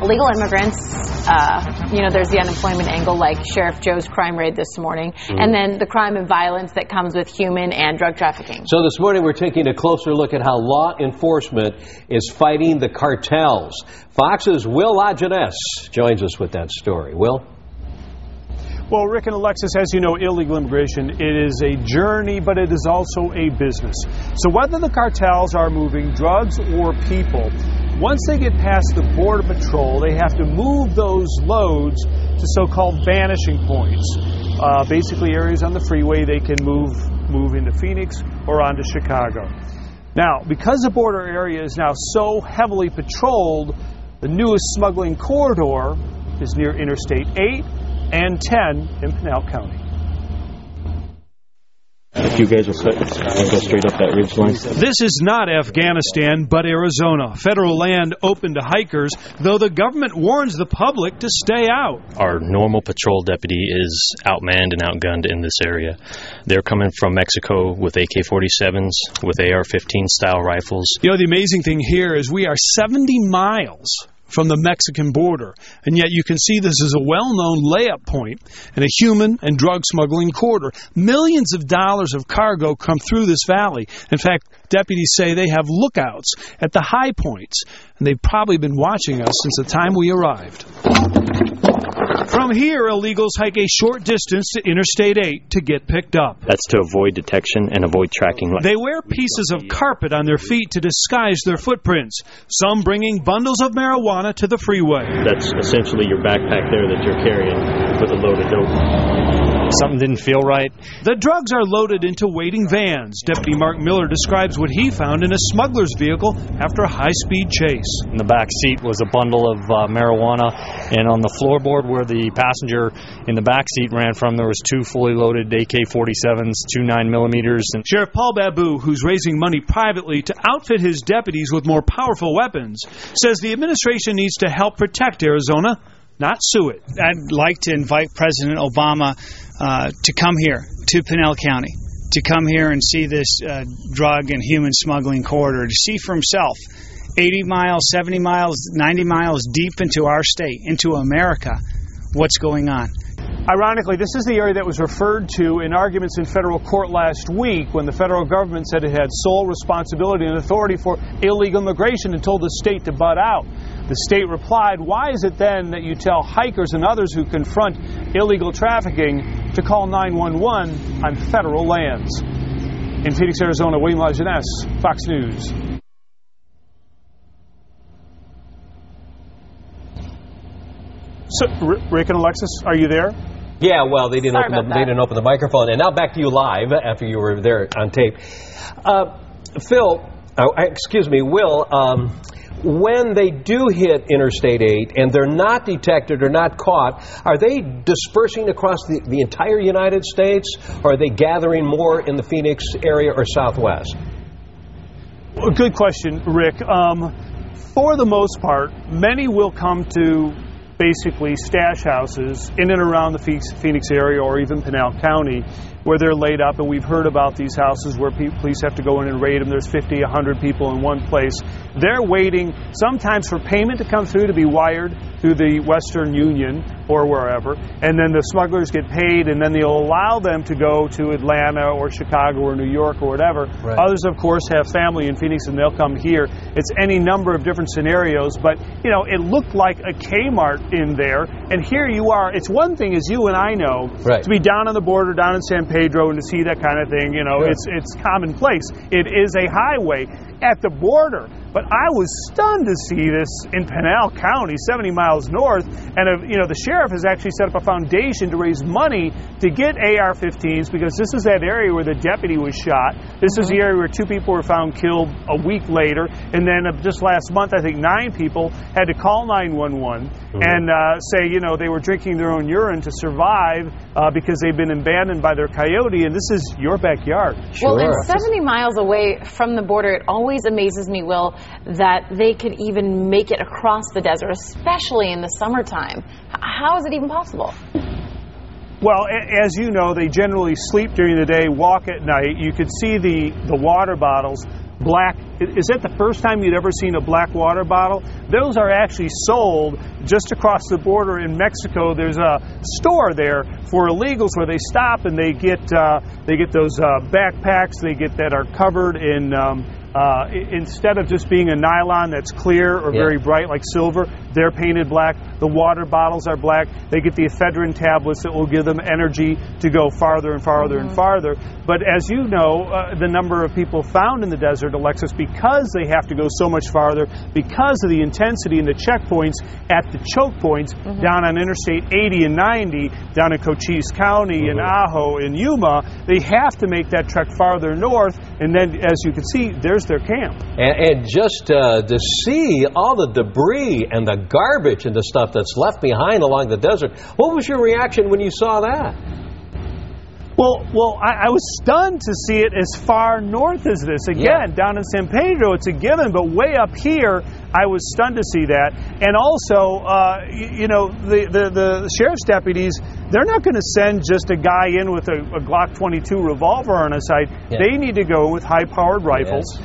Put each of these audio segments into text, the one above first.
illegal immigrants, there's the unemployment angle, like Sheriff Joe's crime raid this morning, and then the crime and violence that comes with human and drug trafficking. So this morning we're taking a closer look at how law enforcement is fighting the cartels. Fox's Will Lajeunesse joins us with that story. Will? Well, Rick and Alexis, as you know, illegal immigration, it is a journey, but it is also a business. So whether the cartels are moving drugs or people, once they get past the Border Patrol, they have to move those loads to so-called vanishing points, basically areas on the freeway they can move into Phoenix or onto Chicago. Now, because the border area is now so heavily patrolled, the newest smuggling corridor is near Interstate 8 and 10 in Pinal County. If you guys will go straight up that ridge line. This is not Afghanistan, but Arizona. Federal land open to hikers, though the government warns the public to stay out. Our normal patrol deputy is outmanned and outgunned in this area. They're coming from Mexico with AK-47s, with AR-15 style rifles. You know, the amazing thing here is we are 70 miles from the Mexican border, and yet you can see this is a well-known layup point in a human and drug smuggling corridor. Millions of dollars of cargo come through this valley. In fact, deputies say they have lookouts at the high points, and they've probably been watching us since the time we arrived. From here, illegals hike a short distance to Interstate 8 to get picked up. That's to avoid detection and avoid tracking. They wear pieces of carpet on their feet to disguise their footprints, some bringing bundles of marijuana to the freeway. That's essentially your backpack there that you're carrying with a load of dope. Something didn't feel right. The drugs are loaded into waiting vans. Deputy Mark Miller describes what he found in a smuggler's vehicle after a high-speed chase. In the back seat was a bundle of marijuana, and on the floorboard where the passenger in the back seat ran from, there was 2 fully loaded AK-47s, 2 9mm. And Sheriff Paul Babu, who's raising money privately to outfit his deputies with more powerful weapons, says the administration needs to help protect Arizona, not sue it. I'd like to invite President Obama to come here to Pinal County, to come here and see this drug and human smuggling corridor, to see for himself 80 miles, 70 miles, 90 miles deep into our state, into America, what's going on. Ironically, this is the area that was referred to in arguments in federal court last week when the federal government said it had sole responsibility and authority for illegal immigration and told the state to butt out. The state replied, why is it then that you tell hikers and others who confront illegal trafficking to call 911 on federal lands? In Phoenix, Arizona, William Lajeunesse, Fox News. So, Rick and Alexis, are you there? Yeah, well, they didn't open the microphone. And now back to you live after you were there on tape. Will, when they do hit Interstate 8 and they're not detected or not caught, are they dispersing across the entire United States, or are they gathering more in the Phoenix area or Southwest? Well, good question, Rick. For the most part, many will come to basically stash houses in and around the Phoenix area or even Pinal County where they're laid up, and we've heard about these houses where police have to go in and raid them. There's 50, 100 people in one place. They're waiting sometimes for payment to come through, to be wired through the Western Union or wherever, and then the smugglers get paid, and then they'll allow them to go to Atlanta or Chicago or New York or whatever. Right. Others, of course, have family in Phoenix and they'll come here. It's any number of different scenarios, but you know, it looked like a Kmart in there, and here you are. It's one thing, as you and I know, right, to be down on the border, down in San Pedro, and to see that kind of thing. You know, yeah, it's commonplace. It is a highway at the border. But I was stunned to see this in Pinal County, 70 miles north, and the sheriff has actually set up a foundation to raise money to get AR-15s, because this is that area where the deputy was shot. This is the area where 2 people were found killed a week later, and then just last month, I think 9 people had to call 911 and say, they were drinking their own urine to survive because they've been abandoned by their coyote, and this is your backyard. Sure. Well, and 70 miles away from the border, it always amazes me, Will, that they could even make it across the desert, especially in the summertime. How is it even possible? Well, as you know, they generally sleep during the day, walk at night. You could see the water bottles black. Is that the first time you'd ever seen a black water bottle? Those are actually sold just across the border in Mexico. There's a store there for illegals where they stop and they get those backpacks that are covered in. Instead of just being a nylon that's clear or very bright like silver, they're painted black. The water bottles are black. They get the ephedrine tablets that will give them energy to go farther and farther and farther. But as you know, the number of people found in the desert, Alexis, because they have to go so much farther, because of the intensity and the checkpoints at the choke points down on Interstate 80 and 90, down in Cochise County, in Ajo, in Yuma, they have to make that trek farther north. And then, as you can see, there's their camp. And just to see all the debris and the garbage and the stuff that's left behind along the desert, what was your reaction when you saw that? Well, I was stunned to see it as far north as this. Again, down in San Pedro, it's a given, but way up here, I was stunned to see that. And also, the sheriff's deputies, they're not going to send just a guy in with a Glock 22 revolver on his side. They need to go with high-powered rifles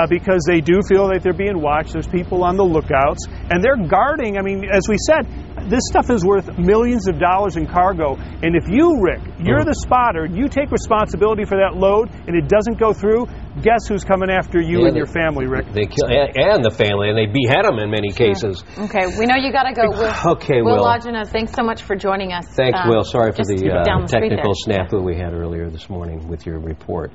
because they do feel that they're being watched. There's people on the lookouts, and they're guarding. I mean, as we said, this stuff is worth millions of dollars in cargo. And if you, Rick, you're the spotter, you take responsibility for that load, and it doesn't go through, guess who's coming after you and your family, Rick? They kill, and the family, and they behead them in many cases. Okay, we know you got to go. Will Lodgina, thanks so much for joining us. Thanks, Will. Sorry for the technical snafu we had earlier this morning with your report.